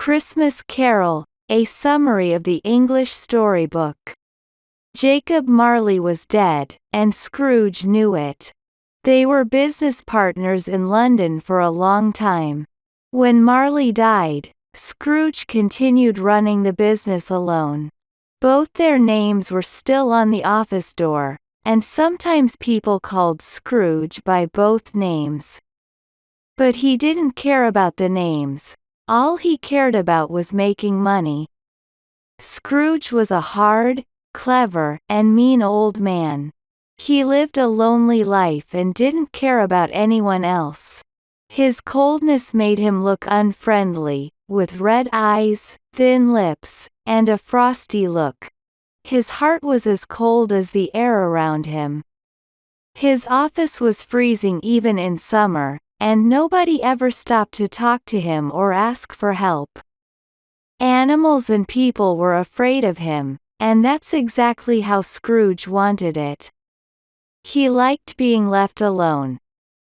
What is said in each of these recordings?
Christmas Carol, a summary of the English storybook. Jacob Marley was dead, and Scrooge knew it. They were business partners in London for a long time. When Marley died, Scrooge continued running the business alone. Both their names were still on the office door, and sometimes people called Scrooge by both names. But he didn't care about the names. All he cared about was making money. Scrooge was a hard, clever, and mean old man. He lived a lonely life and didn't care about anyone else. His coldness made him look unfriendly, with red eyes, thin lips, and a frosty look. His heart was as cold as the air around him. His office was freezing even in summer, and nobody ever stopped to talk to him or ask for help. Animals and people were afraid of him, and that's exactly how Scrooge wanted it. He liked being left alone.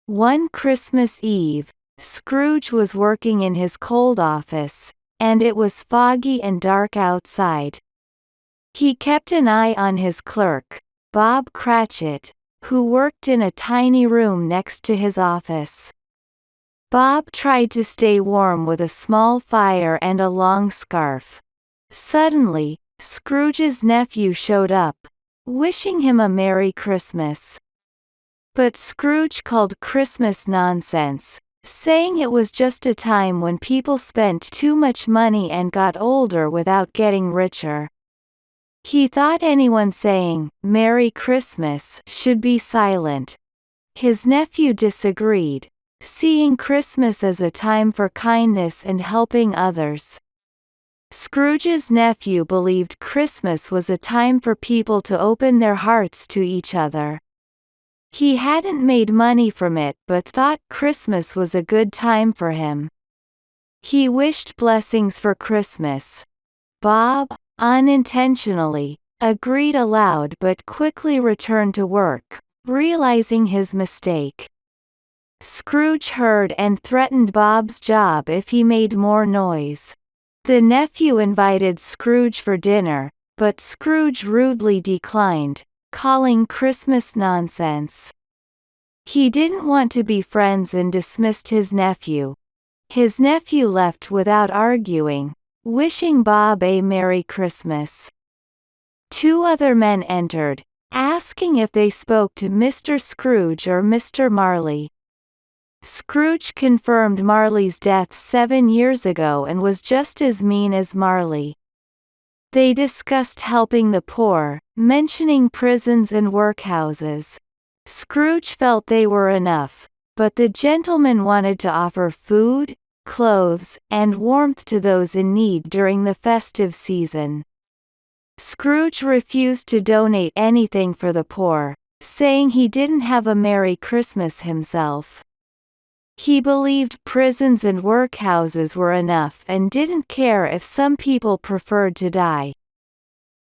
One Christmas Eve, Scrooge was working in his cold office, and it was foggy and dark outside. He kept an eye on his clerk, Bob Cratchit, who worked in a tiny room next to his office. Bob tried to stay warm with a small fire and a long scarf. Suddenly, Scrooge's nephew showed up, wishing him a Merry Christmas. But Scrooge called Christmas nonsense, saying it was just a time when people spent too much money and got older without getting richer. He thought anyone saying, "Merry Christmas," should be silent. His nephew disagreed, seeing Christmas as a time for kindness and helping others. Scrooge's nephew believed Christmas was a time for people to open their hearts to each other. He hadn't made money from it but thought Christmas was a good time for him. He wished blessings for Christmas. Bob, unintentionally, agreed aloud but quickly returned to work, realizing his mistake. Scrooge heard and threatened Bob's job if he made more noise. The nephew invited Scrooge for dinner, but Scrooge rudely declined, calling Christmas nonsense. He didn't want to be friends and dismissed his nephew. His nephew left without arguing, wishing Bob a Merry Christmas. Two other men entered, asking if they spoke to Mr. Scrooge or Mr. Marley. Scrooge confirmed Marley's death 7 years ago and was just as mean as Marley. They discussed helping the poor, mentioning prisons and workhouses. Scrooge felt they were enough, but the gentleman wanted to offer food, clothes, and warmth to those in need during the festive season. Scrooge refused to donate anything for the poor, saying he didn't have a Merry Christmas himself. He believed prisons and workhouses were enough and didn't care if some people preferred to die.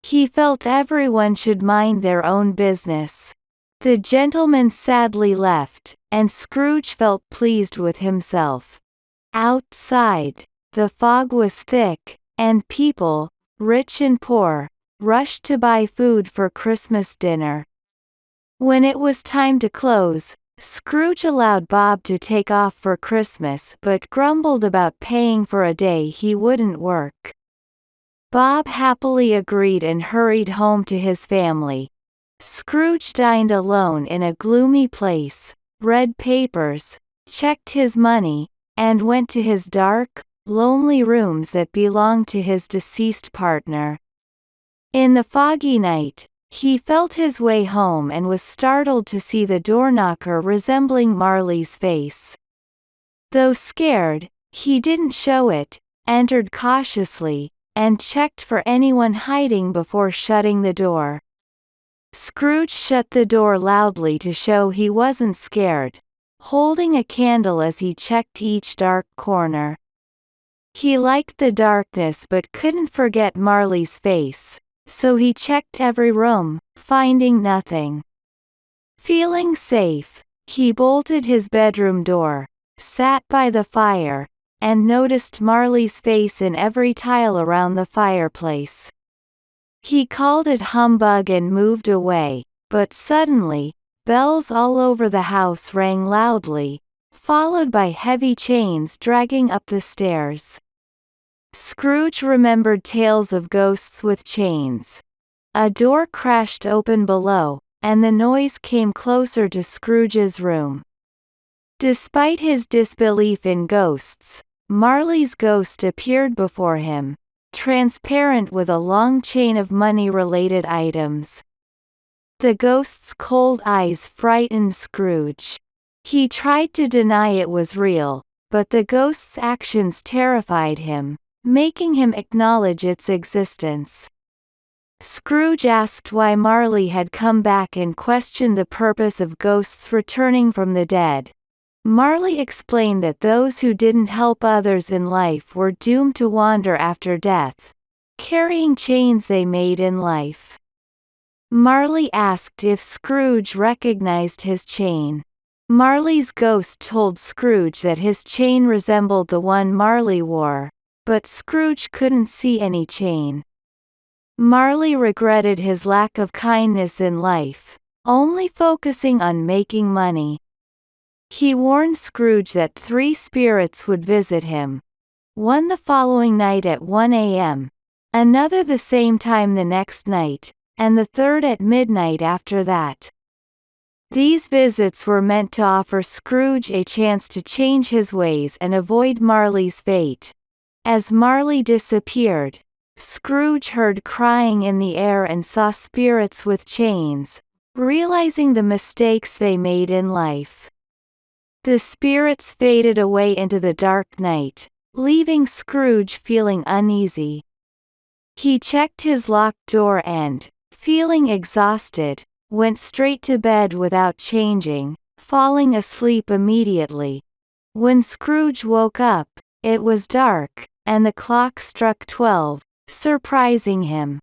He felt everyone should mind their own business. The gentleman sadly left, and Scrooge felt pleased with himself. Outside, the fog was thick, and people, rich and poor, rushed to buy food for Christmas dinner. When it was time to close, Scrooge allowed Bob to take off for Christmas but grumbled about paying for a day he wouldn't work. Bob happily agreed and hurried home to his family. Scrooge dined alone in a gloomy place, read papers, checked his money, and went to his dark, lonely rooms that belonged to his deceased partner. In the foggy night, he felt his way home and was startled to see the doorknocker resembling Marley's face. Though scared, he didn't show it, entered cautiously, and checked for anyone hiding before shutting the door. Scrooge shut the door loudly to show he wasn't scared, holding a candle as he checked each dark corner. He liked the darkness but couldn't forget Marley's face, so he checked every room, finding nothing. Feeling safe, he bolted his bedroom door, sat by the fire, and noticed Marley's face in every tile around the fireplace. He called it humbug and moved away, but suddenly, bells all over the house rang loudly, followed by heavy chains dragging up the stairs. Scrooge remembered tales of ghosts with chains. A door crashed open below, and the noise came closer to Scrooge's room. Despite his disbelief in ghosts, Marley's ghost appeared before him, transparent with a long chain of money-related items. The ghost's cold eyes frightened Scrooge. He tried to deny it was real, but the ghost's actions terrified him, making him acknowledge its existence. Scrooge asked why Marley had come back and questioned the purpose of ghosts returning from the dead. Marley explained that those who didn't help others in life were doomed to wander after death, carrying chains they made in life. Marley asked if Scrooge recognized his chain. Marley's ghost told Scrooge that his chain resembled the one Marley wore, but Scrooge couldn't see any chain. Marley regretted his lack of kindness in life, only focusing on making money. He warned Scrooge that 3 spirits would visit him. One the following night at 1 a.m., another the same time the next night, and the third at midnight after that. These visits were meant to offer Scrooge a chance to change his ways and avoid Marley's fate. As Marley disappeared, Scrooge heard crying in the air and saw spirits with chains, realizing the mistakes they made in life. The spirits faded away into the dark night, leaving Scrooge feeling uneasy. He checked his locked door and, feeling exhausted, went straight to bed without changing, falling asleep immediately. When Scrooge woke up, it was dark, and the clock struck 12, surprising him.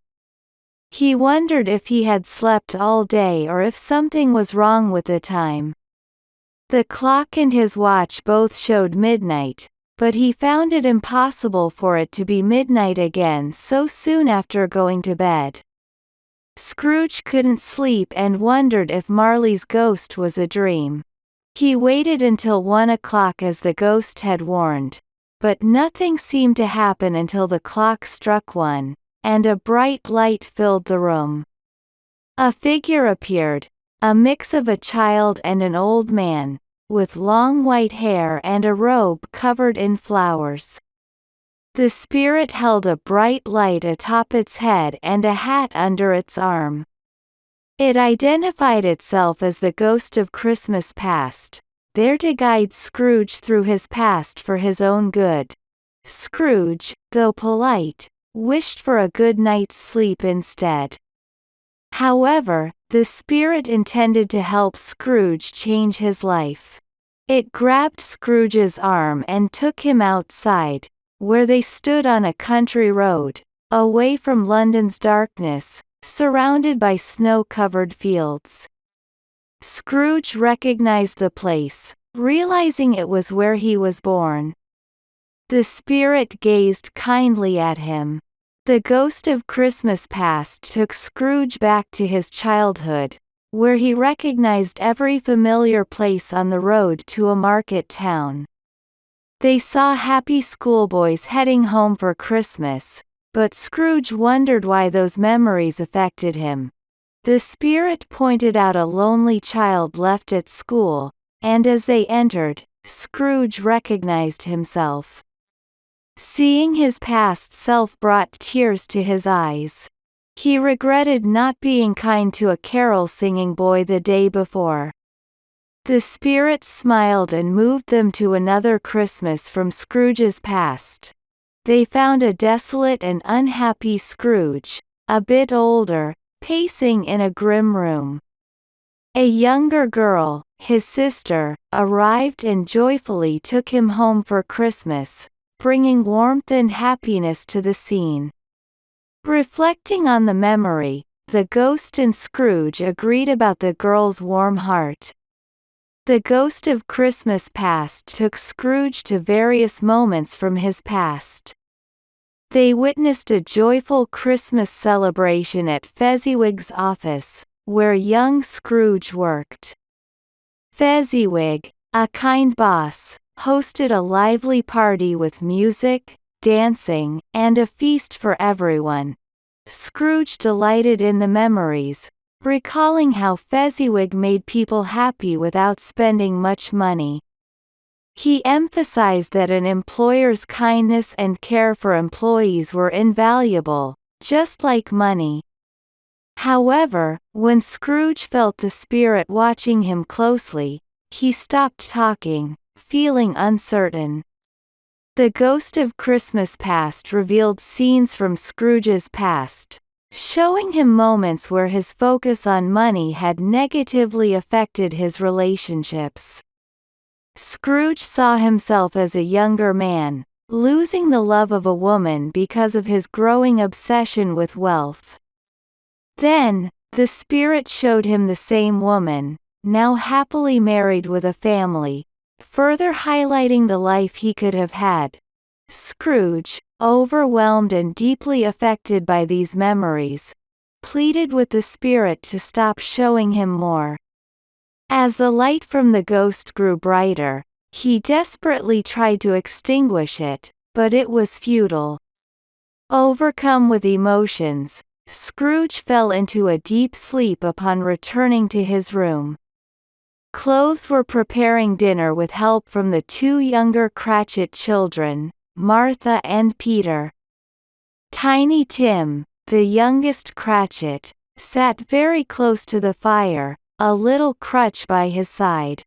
He wondered if he had slept all day or if something was wrong with the time. The clock and his watch both showed midnight, but he found it impossible for it to be midnight again so soon after going to bed. Scrooge couldn't sleep and wondered if Marley's ghost was a dream. He waited until 1 o'clock as the ghost had warned, but nothing seemed to happen until the clock struck 1, and a bright light filled the room. A figure appeared, a mix of a child and an old man, with long white hair and a robe covered in flowers. The spirit held a bright light atop its head and a hat under its arm. It identified itself as the ghost of Christmas past, there to guide Scrooge through his past for his own good. Scrooge, though polite, wished for a good night's sleep instead. However, the spirit intended to help Scrooge change his life. It grabbed Scrooge's arm and took him outside, where they stood on a country road, away from London's darkness, surrounded by snow-covered fields. Scrooge recognized the place, realizing it was where he was born. The spirit gazed kindly at him. The ghost of Christmas past took Scrooge back to his childhood, where he recognized every familiar place on the road to a market town. They saw happy schoolboys heading home for Christmas, but Scrooge wondered why those memories affected him. The spirit pointed out a lonely child left at school, and as they entered, Scrooge recognized himself. Seeing his past self brought tears to his eyes. He regretted not being kind to a carol-singing boy the day before. The spirit smiled and moved them to another Christmas from Scrooge's past. They found a desolate and unhappy Scrooge, a bit older, pacing in a grim room. A younger girl, his sister, arrived and joyfully took him home for Christmas, bringing warmth and happiness to the scene. Reflecting on the memory, the ghost and Scrooge agreed about the girl's warm heart. The ghost of Christmas past took Scrooge to various moments from his past. They witnessed a joyful Christmas celebration at Fezziwig's office, where young Scrooge worked. Fezziwig, a kind boss, hosted a lively party with music, dancing, and a feast for everyone. Scrooge delighted in the memories, recalling how Fezziwig made people happy without spending much money. He emphasized that an employer's kindness and care for employees were invaluable, just like money. However, when Scrooge felt the spirit watching him closely, he stopped talking, feeling uncertain. The ghost of Christmas past revealed scenes from Scrooge's past, showing him moments where his focus on money had negatively affected his relationships. Scrooge saw himself as a younger man, losing the love of a woman because of his growing obsession with wealth. Then, the spirit showed him the same woman, now happily married with a family, further highlighting the life he could have had. Scrooge, overwhelmed and deeply affected by these memories, pleaded with the spirit to stop showing him more. As the light from the ghost grew brighter, he desperately tried to extinguish it, but it was futile. Overcome with emotions, Scrooge fell into a deep sleep upon returning to his room. Clothes were preparing dinner with help from the two younger Cratchit children, Martha and Peter. Tiny Tim, the youngest Cratchit, sat very close to the fire, a little crutch by his side.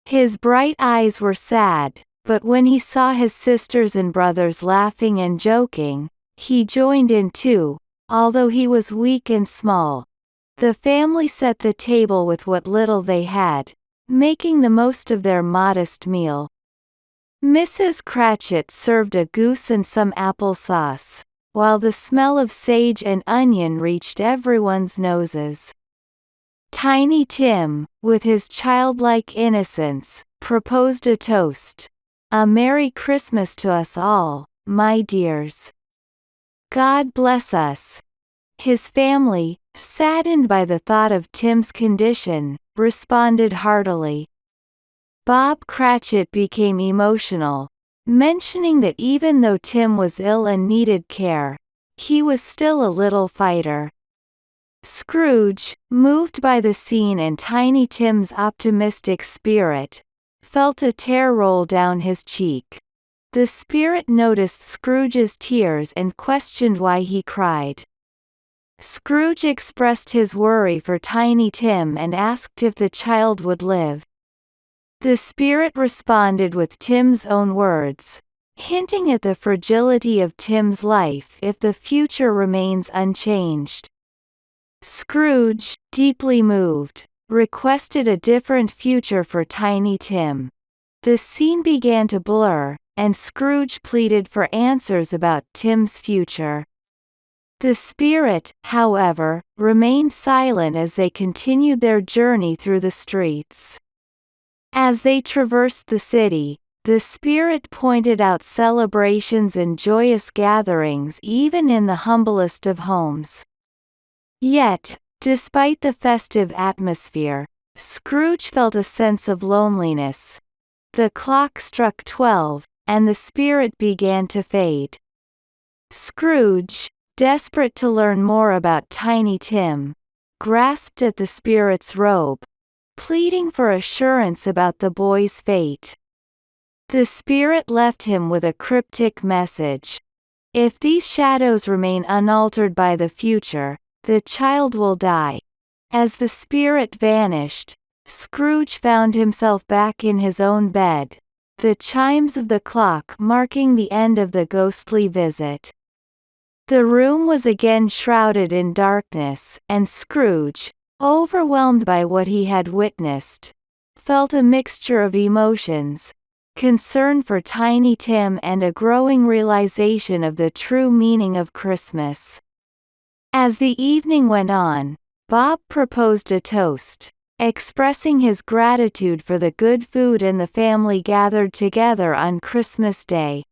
His bright eyes were sad, but when he saw his sisters and brothers laughing and joking, he joined in too, although he was weak and small. The family set the table with what little they had, making the most of their modest meal. Mrs. Cratchit served a goose and some apple sauce, while the smell of sage and onion reached everyone's noses. Tiny Tim, with his childlike innocence, proposed a toast. "A Merry Christmas to us all, my dears. God bless us." His family, saddened by the thought of Tim's condition, responded heartily. Bob Cratchit became emotional, mentioning that even though Tim was ill and needed care, he was still a little fighter. Scrooge, moved by the scene and Tiny Tim's optimistic spirit, felt a tear roll down his cheek. The spirit noticed Scrooge's tears and questioned why he cried. Scrooge expressed his worry for Tiny Tim and asked if the child would live. The spirit responded with Tim's own words, hinting at the fragility of Tim's life if the future remains unchanged. Scrooge, deeply moved, requested a different future for Tiny Tim. The scene began to blur, and Scrooge pleaded for answers about Tim's future. The spirit, however, remained silent as they continued their journey through the streets. As they traversed the city, the spirit pointed out celebrations and joyous gatherings even in the humblest of homes. Yet, despite the festive atmosphere, Scrooge felt a sense of loneliness. The clock struck 12, and the spirit began to fade. Scrooge, desperate to learn more about Tiny Tim, grasped at the spirit's robe, pleading for assurance about the boy's fate. The spirit left him with a cryptic message. If these shadows remain unaltered by the future, the child will die. As the spirit vanished, Scrooge found himself back in his own bed, the chimes of the clock marking the end of the ghostly visit. The room was again shrouded in darkness, and Scrooge, overwhelmed by what he had witnessed, felt a mixture of emotions, concern for Tiny Tim and a growing realization of the true meaning of Christmas. As the evening went on, Bob proposed a toast. expressing his gratitude for the good food and the family gathered together on Christmas Day.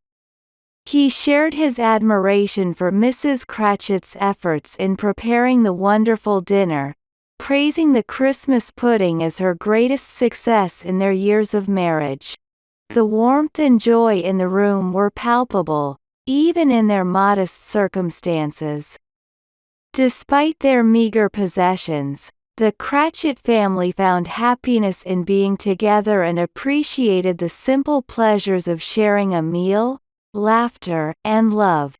He shared his admiration for Mrs. Cratchit's efforts in preparing the wonderful dinner, praising the Christmas pudding as her greatest success in their years of marriage. The warmth and joy in the room were palpable, even in their modest circumstances. Despite their meager possessions, the Cratchit family found happiness in being together and appreciated the simple pleasures of sharing a meal, laughter, and love.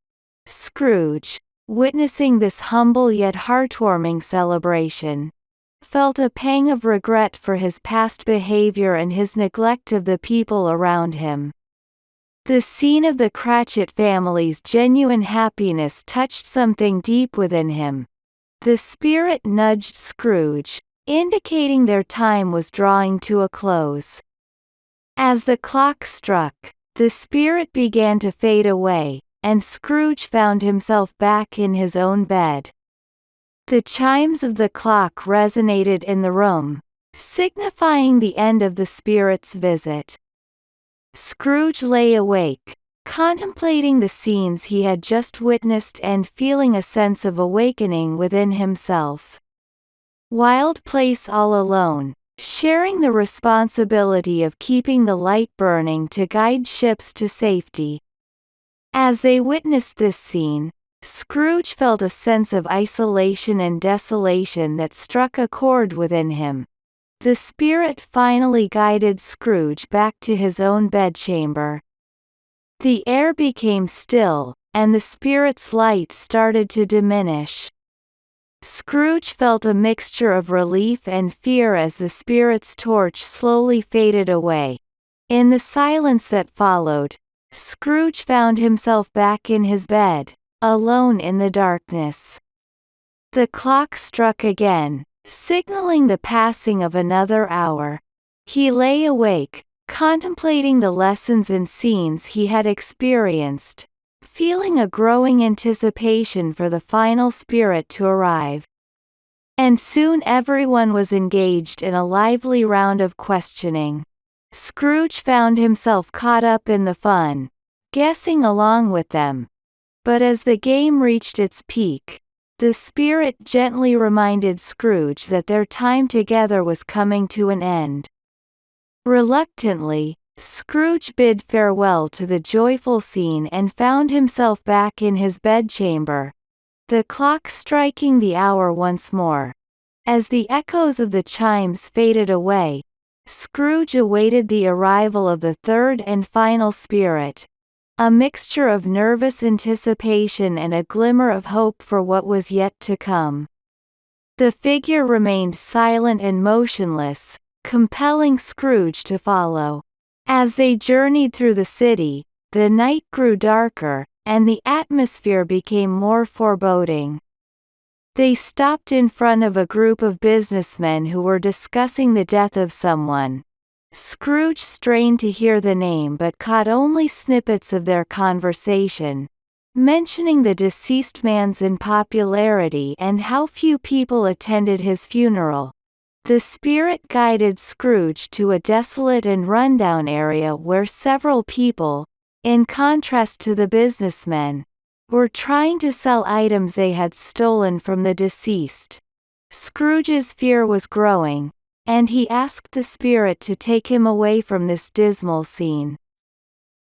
Scrooge, witnessing this humble yet heartwarming celebration, felt a pang of regret for his past behavior and his neglect of the people around him. The scene of the Cratchit family's genuine happiness touched something deep within him. The spirit nudged Scrooge, indicating their time was drawing to a close. As the clock struck, the spirit began to fade away, and Scrooge found himself back in his own bed. The chimes of the clock resonated in the room, signifying the end of the spirit's visit. Scrooge lay awake, contemplating the scenes he had just witnessed and feeling a sense of awakening within himself. Wild place all alone, sharing the responsibility of keeping the light burning to guide ships to safety. As they witnessed this scene, Scrooge felt a sense of isolation and desolation that struck a chord within him. The spirit finally guided Scrooge back to his own bedchamber. The air became still, and the spirit's light started to diminish. Scrooge felt a mixture of relief and fear as the spirit's torch slowly faded away. In the silence that followed, Scrooge found himself back in his bed, alone in the darkness. The clock struck again, signaling the passing of another hour. He lay awake, contemplating the lessons and scenes he had experienced, feeling a growing anticipation for the final spirit to arrive. And soon everyone was engaged in a lively round of questioning. Scrooge found himself caught up in the fun, guessing along with them. But as the game reached its peak, the spirit gently reminded Scrooge that their time together was coming to an end. Reluctantly, Scrooge bid farewell to the joyful scene and found himself back in his bedchamber, the clock striking the hour once more. As the echoes of the chimes faded away, Scrooge awaited the arrival of the third and final spirit, a mixture of nervous anticipation and a glimmer of hope for what was yet to come. The figure remained silent and motionless, compelling Scrooge to follow. As they journeyed through the city, the night grew darker, and the atmosphere became more foreboding. They stopped in front of a group of businessmen who were discussing the death of someone. Scrooge strained to hear the name but caught only snippets of their conversation, mentioning the deceased man's unpopularity and how few people attended his funeral. The spirit guided Scrooge to a desolate and rundown area where several people, in contrast to the businessmen, were trying to sell items they had stolen from the deceased. Scrooge's fear was growing, and he asked the spirit to take him away from this dismal scene.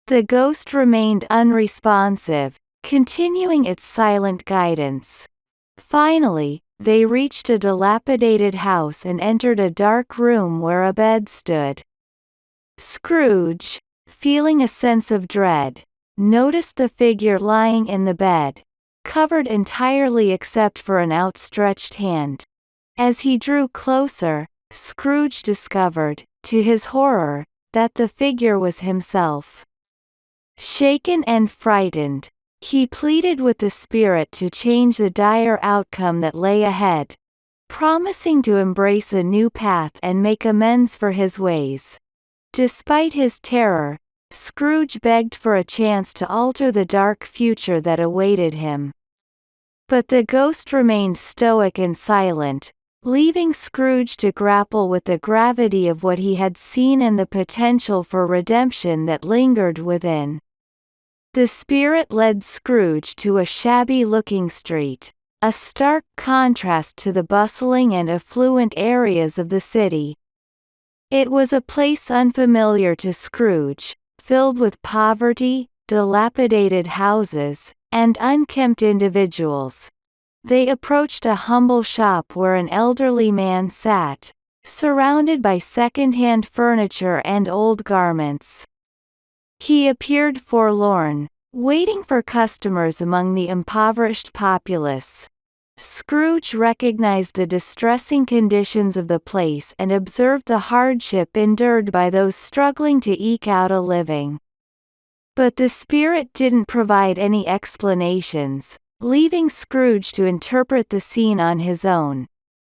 The ghost remained unresponsive, continuing its silent guidance. Finally, they reached a dilapidated house and entered a dark room where a bed stood. Scrooge, feeling a sense of dread, noticed the figure lying in the bed, covered entirely except for an outstretched hand. As he drew closer, Scrooge discovered, to his horror, that the figure was himself. Shaken and frightened, he pleaded with the spirit to change the dire outcome that lay ahead, promising to embrace a new path and make amends for his ways. Despite his terror, Scrooge begged for a chance to alter the dark future that awaited him. But the ghost remained stoic and silent, leaving Scrooge to grapple with the gravity of what he had seen and the potential for redemption that lingered within. The spirit led Scrooge to a shabby-looking street, a stark contrast to the bustling and affluent areas of the city. It was a place unfamiliar to Scrooge, filled with poverty, dilapidated houses, and unkempt individuals. They approached a humble shop where an elderly man sat, surrounded by second-hand furniture and old garments. He appeared forlorn, waiting for customers among the impoverished populace. Scrooge recognized the distressing conditions of the place and observed the hardship endured by those struggling to eke out a living. But the spirit didn't provide any explanations, leaving Scrooge to interpret the scene on his own.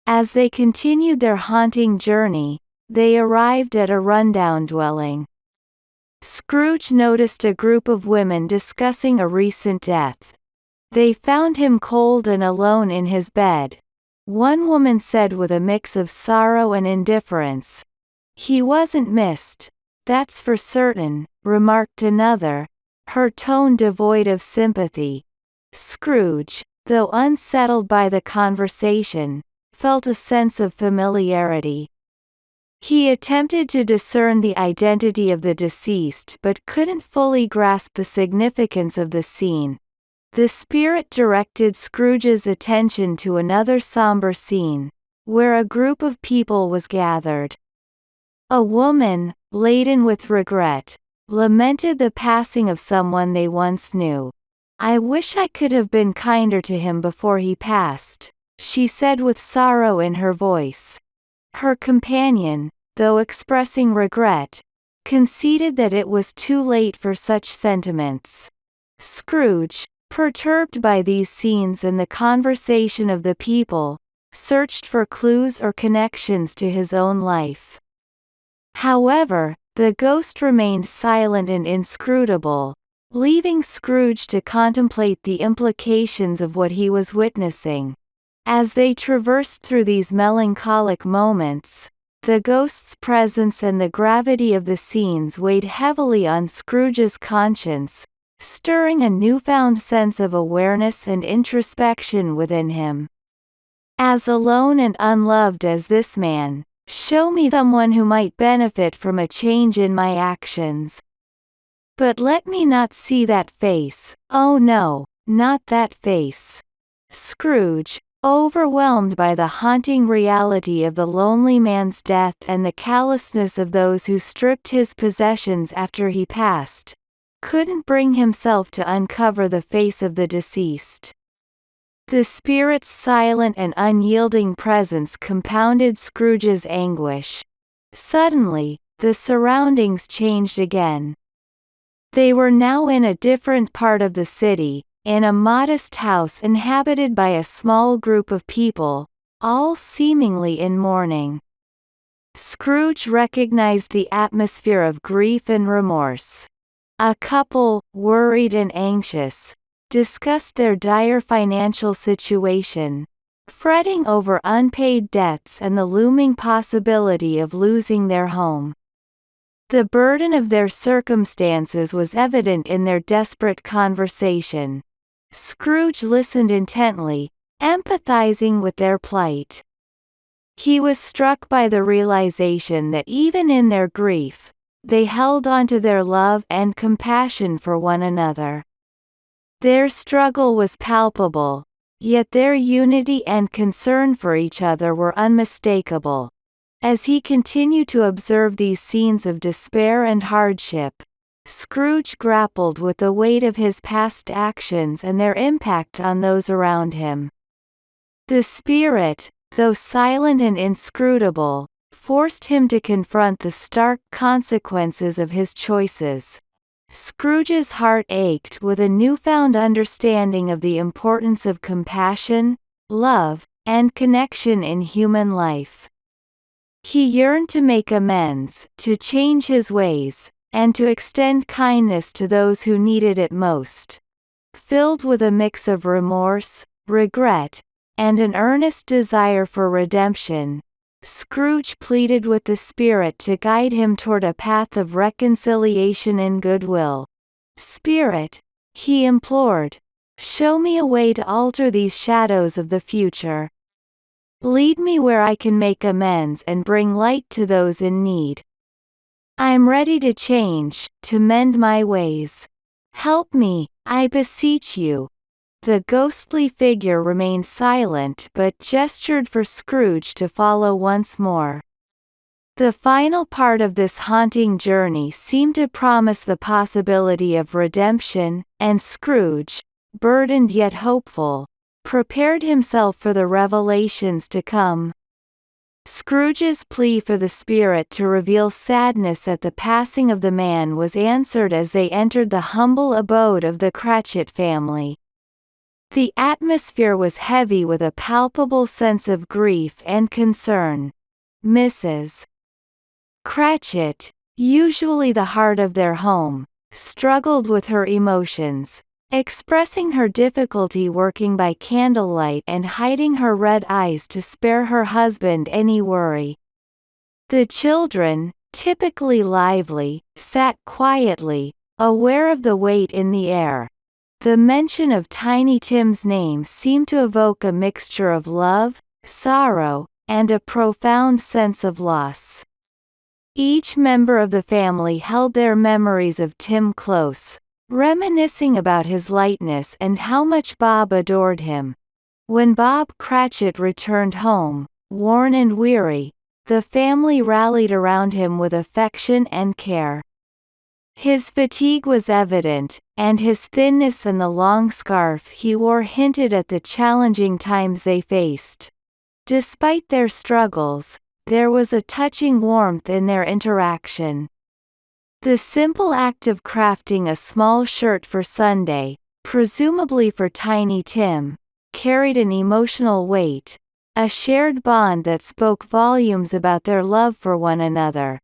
As they continued their haunting journey, they arrived at a rundown dwelling. Scrooge noticed a group of women discussing a recent death. They found him cold and alone in his bed. One woman said with a mix of sorrow and indifference, "He wasn't missed, that's for certain," remarked another, her tone devoid of sympathy. Scrooge, though unsettled by the conversation, felt a sense of familiarity. He attempted to discern the identity of the deceased but couldn't fully grasp the significance of the scene. The spirit directed Scrooge's attention to another somber scene, where a group of people was gathered. A woman, laden with regret, lamented the passing of someone they once knew. "I wish I could have been kinder to him before he passed," she said with sorrow in her voice. Her companion, though expressing regret, conceded that it was too late for such sentiments. Scrooge, perturbed by these scenes and the conversation of the people, searched for clues or connections to his own life. However, the ghost remained silent and inscrutable, leaving Scrooge to contemplate the implications of what he was witnessing. As they traversed through these melancholic moments, the ghost's presence and the gravity of the scenes weighed heavily on Scrooge's conscience, stirring a newfound sense of awareness and introspection within him. As alone and unloved as this man, show me someone who might benefit from a change in my actions. But let me not see that face, oh no, not that face. Scrooge, overwhelmed by the haunting reality of the lonely man's death and the callousness of those who stripped his possessions after he passed, couldn't bring himself to uncover the face of the deceased. The spirit's silent and unyielding presence compounded Scrooge's anguish. Suddenly, the surroundings changed again. They were now in a different part of the city, in a modest house inhabited by a small group of people, all seemingly in mourning. Scrooge recognized the atmosphere of grief and remorse. A couple, worried and anxious, discussed their dire financial situation, fretting over unpaid debts and the looming possibility of losing their home. The burden of their circumstances was evident in their desperate conversation. Scrooge listened intently, empathizing with their plight. He was struck by the realization that even in their grief, they held on to their love and compassion for one another. Their struggle was palpable, yet their unity and concern for each other were unmistakable. As he continued to observe these scenes of despair and hardship, Scrooge grappled with the weight of his past actions and their impact on those around him. The spirit, though silent and inscrutable, forced him to confront the stark consequences of his choices. Scrooge's heart ached with a newfound understanding of the importance of compassion, love, and connection in human life. He yearned to make amends, to change his ways, and to extend kindness to those who needed it most. Filled with a mix of remorse, regret, and an earnest desire for redemption, Scrooge pleaded with the Spirit to guide him toward a path of reconciliation and goodwill. "Spirit," he implored, "show me a way to alter these shadows of the future. Lead me where I can make amends and bring light to those in need. I'm ready to change, to mend my ways. Help me, I beseech you." The ghostly figure remained silent but gestured for Scrooge to follow once more. The final part of this haunting journey seemed to promise the possibility of redemption, and Scrooge, burdened yet hopeful, prepared himself for the revelations to come. Scrooge's plea for the Spirit to reveal sadness at the passing of the man was answered as they entered the humble abode of the Cratchit family. The atmosphere was heavy with a palpable sense of grief and concern. Mrs. Cratchit, usually the heart of their home, struggled with her emotions, expressing her difficulty working by candlelight and hiding her red eyes to spare her husband any worry. The children, typically lively, sat quietly, aware of the weight in the air. The mention of Tiny Tim's name seemed to evoke a mixture of love, sorrow, and a profound sense of loss. Each member of the family held their memories of Tim close, reminiscing about his lightness and how much Bob adored him. When Bob Cratchit returned home, worn and weary, the family rallied around him with affection and care. His fatigue was evident, and his thinness and the long scarf he wore hinted at the challenging times they faced. Despite their struggles, there was a touching warmth in their interaction. The simple act of crafting a small shirt for Sunday, presumably for Tiny Tim, carried an emotional weight, a shared bond that spoke volumes about their love for one another.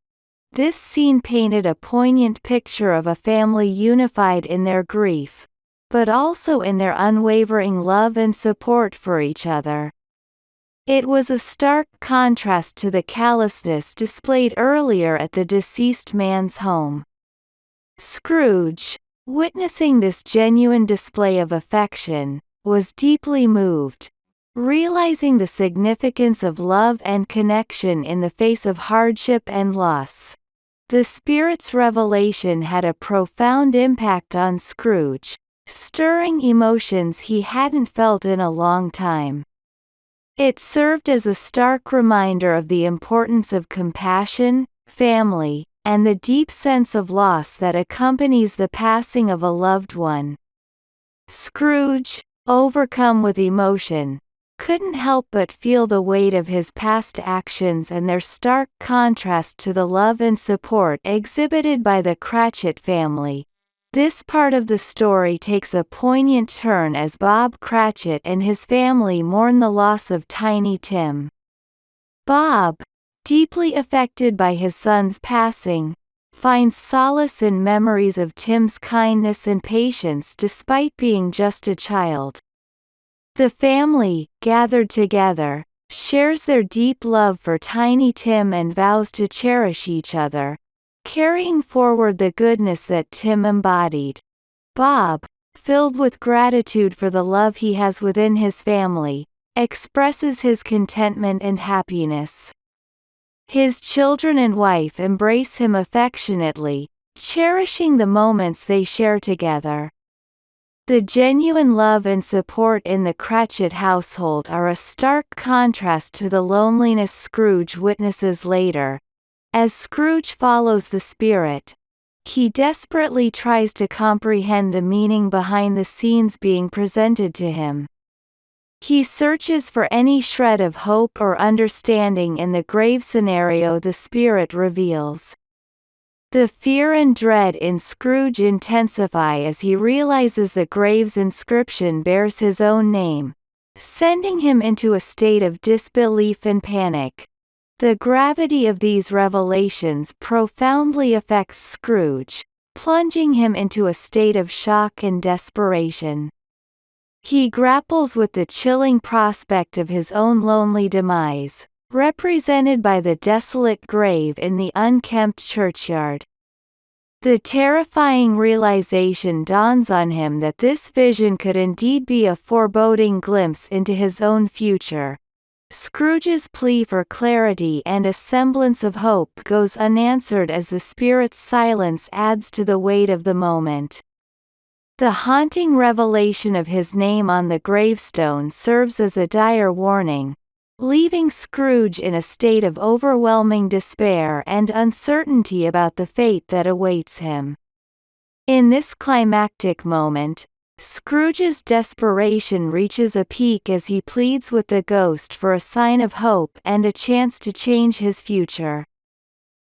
This scene painted a poignant picture of a family unified in their grief, but also in their unwavering love and support for each other. It was a stark contrast to the callousness displayed earlier at the deceased man's home. Scrooge, witnessing this genuine display of affection, was deeply moved, realizing the significance of love and connection in the face of hardship and loss. The Spirit's revelation had a profound impact on Scrooge, stirring emotions he hadn't felt in a long time. It served as a stark reminder of the importance of compassion, family, and the deep sense of loss that accompanies the passing of a loved one. Scrooge, overcome with emotion, couldn't help but feel the weight of his past actions and their stark contrast to the love and support exhibited by the Cratchit family. This part of the story takes a poignant turn as Bob Cratchit and his family mourn the loss of Tiny Tim. Bob, deeply affected by his son's passing, finds solace in memories of Tim's kindness and patience despite being just a child. The family, gathered together, shares their deep love for Tiny Tim and vows to cherish each other, carrying forward the goodness that Tim embodied. Bob, filled with gratitude for the love he has within his family, expresses his contentment and happiness. His children and wife embrace him affectionately, cherishing the moments they share together. The genuine love and support in the Cratchit household are a stark contrast to the loneliness Scrooge witnesses later. As Scrooge follows the Spirit, he desperately tries to comprehend the meaning behind the scenes being presented to him. He searches for any shred of hope or understanding in the grave scenario the Spirit reveals. The fear and dread in Scrooge intensify as he realizes the grave's inscription bears his own name, sending him into a state of disbelief and panic. The gravity of these revelations profoundly affects Scrooge, plunging him into a state of shock and desperation. He grapples with the chilling prospect of his own lonely demise, represented by the desolate grave in the unkempt churchyard. The terrifying realization dawns on him that this vision could indeed be a foreboding glimpse into his own future. Scrooge's plea for clarity and a semblance of hope goes unanswered as the spirit's silence adds to the weight of the moment. The haunting revelation of his name on the gravestone serves as a dire warning, leaving Scrooge in a state of overwhelming despair and uncertainty about the fate that awaits him. In this climactic moment, Scrooge's desperation reaches a peak as he pleads with the ghost for a sign of hope and a chance to change his future.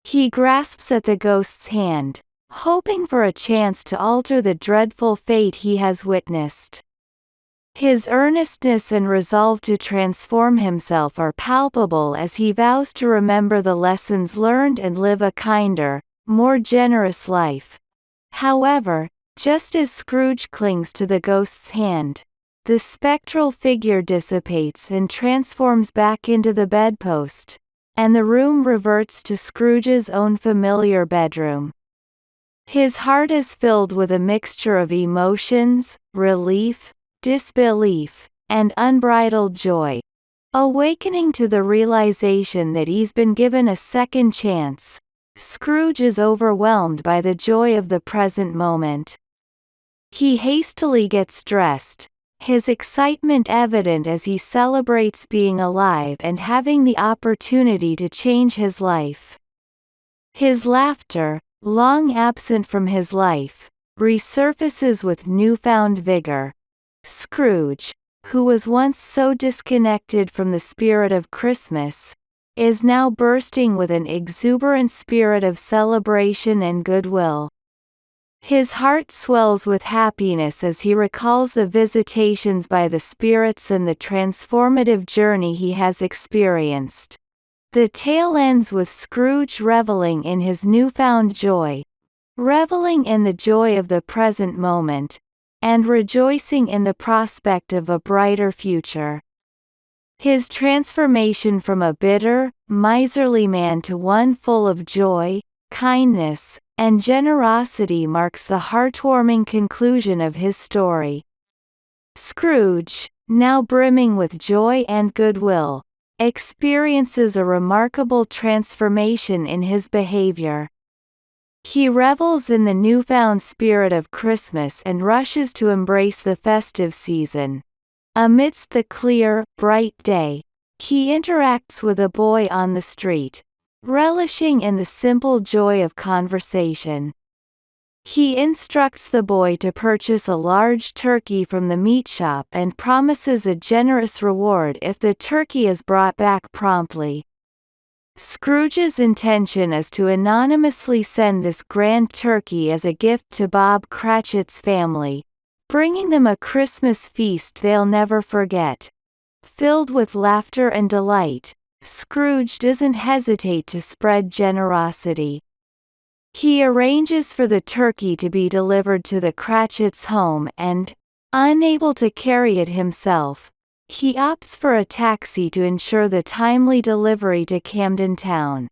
He grasps at the ghost's hand, hoping for a chance to alter the dreadful fate he has witnessed. His earnestness and resolve to transform himself are palpable as he vows to remember the lessons learned and live a kinder, more generous life. However, just as Scrooge clings to the ghost's hand, the spectral figure dissipates and transforms back into the bedpost, and the room reverts to Scrooge's own familiar bedroom. His heart is filled with a mixture of emotions, relief, disbelief, and unbridled joy. Awakening to the realization that he's been given a second chance, Scrooge is overwhelmed by the joy of the present moment. He hastily gets dressed, his excitement evident as he celebrates being alive and having the opportunity to change his life. His laughter, long absent from his life, resurfaces with newfound vigor. Scrooge, who was once so disconnected from the spirit of Christmas, is now bursting with an exuberant spirit of celebration and goodwill. His heart swells with happiness as he recalls the visitations by the spirits and the transformative journey he has experienced. The tale ends with Scrooge reveling in his newfound joy, reveling in the joy of the present moment, and rejoicing in the prospect of a brighter future. His transformation from a bitter, miserly man to one full of joy, kindness, and generosity marks the heartwarming conclusion of his story. Scrooge, now brimming with joy and goodwill, experiences a remarkable transformation in his behavior. He revels in the newfound spirit of Christmas and rushes to embrace the festive season. Amidst the clear, bright day, he interacts with a boy on the street, relishing in the simple joy of conversation. He instructs the boy to purchase a large turkey from the meat shop and promises a generous reward if the turkey is brought back promptly. Scrooge's intention is to anonymously send this grand turkey as a gift to Bob Cratchit's family, bringing them a Christmas feast they'll never forget. Filled with laughter and delight, Scrooge doesn't hesitate to spread generosity. He arranges for the turkey to be delivered to the Cratchits' home and, unable to carry it himself, he opts for a taxi to ensure the timely delivery to Camden Town.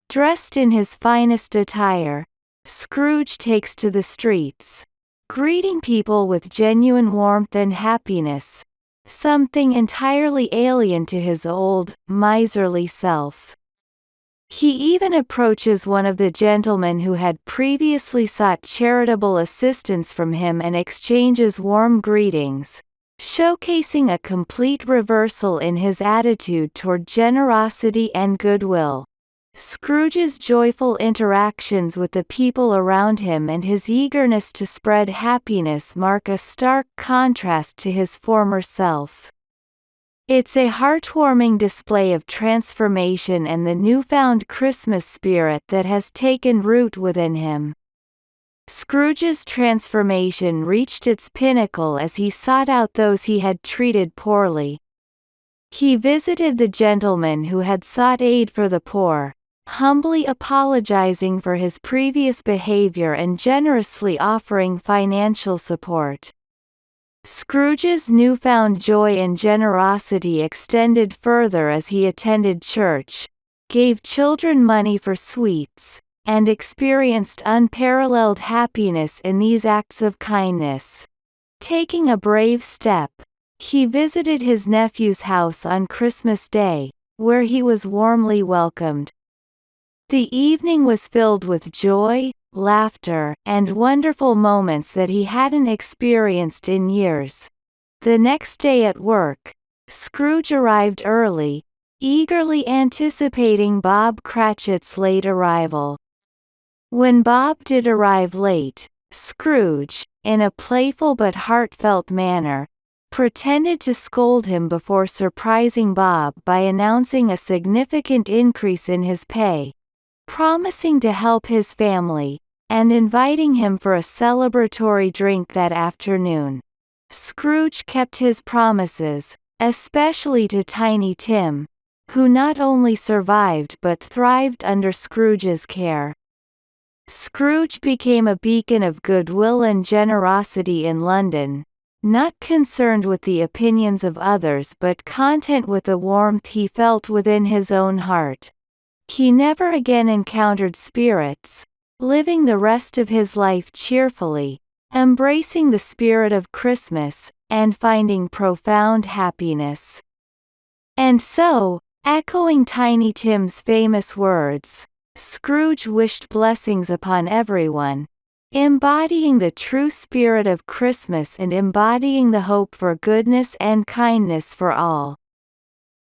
Dressed in his finest attire, Scrooge takes to the streets, greeting people with genuine warmth and happiness, something entirely alien to his old, miserly self. He even approaches one of the gentlemen who had previously sought charitable assistance from him and exchanges warm greetings, showcasing a complete reversal in his attitude toward generosity and goodwill. Scrooge's joyful interactions with the people around him and his eagerness to spread happiness mark a stark contrast to his former self. It's a heartwarming display of transformation and the newfound Christmas spirit that has taken root within him. Scrooge's transformation reached its pinnacle as he sought out those he had treated poorly. He visited the gentleman who had sought aid for the poor, humbly apologizing for his previous behavior and generously offering financial support. Scrooge's newfound joy and generosity extended further as he attended church, gave children money for sweets, and experienced unparalleled happiness in these acts of kindness. Taking a brave step, he visited his nephew's house on Christmas Day, where he was warmly welcomed. The evening was filled with joy, laughter, and wonderful moments that he hadn't experienced in years. The next day at work, Scrooge arrived early, eagerly anticipating Bob Cratchit's late arrival. When Bob did arrive late, Scrooge, in a playful but heartfelt manner, pretended to scold him before surprising Bob by announcing a significant increase in his pay, promising to help his family, and inviting him for a celebratory drink that afternoon. Scrooge kept his promises, especially to Tiny Tim, who not only survived but thrived under Scrooge's care. Scrooge became a beacon of goodwill and generosity in London, not concerned with the opinions of others but content with the warmth he felt within his own heart. He never again encountered spirits, living the rest of his life cheerfully, embracing the spirit of Christmas, and finding profound happiness. And so, echoing Tiny Tim's famous words, Scrooge wished blessings upon everyone, embodying the true spirit of Christmas and embodying the hope for goodness and kindness for all.